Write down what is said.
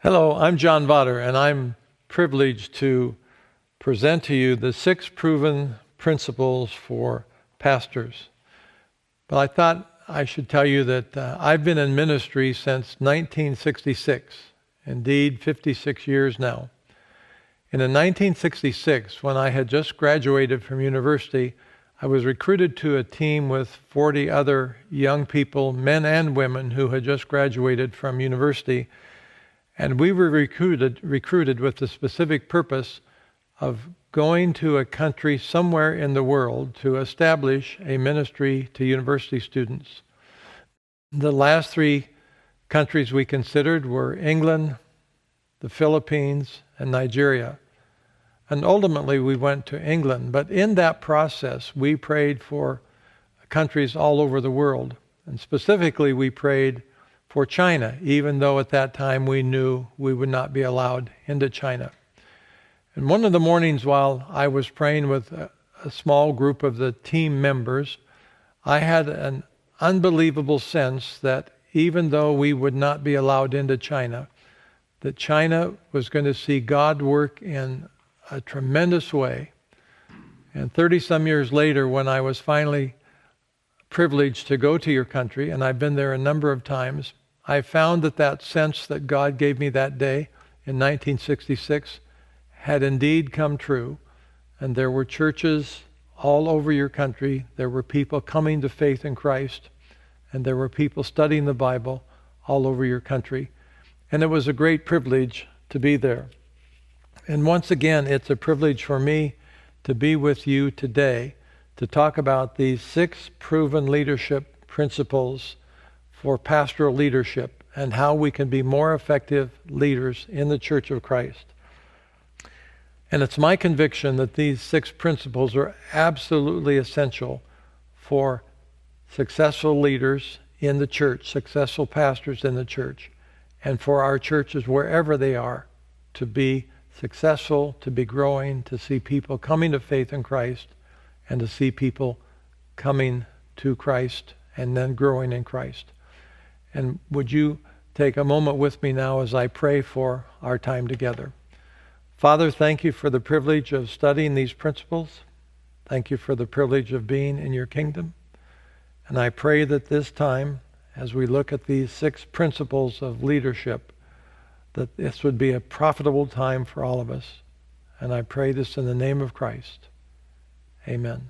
Hello, I'm John Vawter, and I'm privileged to present to you the 6 proven principles for pastors. But I thought I should tell you that I've been in ministry since 1966, indeed 56 years now. And in 1966, when I had just graduated from university, I was recruited to a team with 40 other young people, men and women, who had just graduated from university. And we were recruited with the specific purpose of going to a country somewhere in the world to establish a ministry to university students. The last 3 countries we considered were England, the Philippines, and Nigeria. And ultimately we went to England, but in that process we prayed for countries all over the world. And specifically we prayed for China, even though at that time we knew we would not be allowed into China. And one of the mornings while I was praying with a small group of the team members, I had an unbelievable sense that even though we would not be allowed into China, that China was going to see God work in a tremendous way. And 30-some years later, when I was finally privileged to go to your country, and I've been there a number of times, I found that sense that God gave me that day in 1966 had indeed come true. And there were churches all over your country. There were people coming to faith in Christ. And there were people studying the Bible all over your country. And it was a great privilege to be there. And once again, it's a privilege for me to be with you today to talk about these 6 proven leadership principles for pastoral leadership and how we can be more effective leaders in the Church of Christ. And it's my conviction that these 6 principles are absolutely essential for successful leaders in the church, successful pastors in the church, and for our churches wherever they are to be successful, to be growing, to see people coming to faith in Christ, and to see people coming to Christ and then growing in Christ. And would you take a moment with me now as I pray for our time together? Father, thank you for the privilege of studying these principles. Thank you for the privilege of being in your kingdom. And I pray that this time, as we look at these 6 principles of leadership, that this would be a profitable time for all of us. And I pray this in the name of Christ. Amen.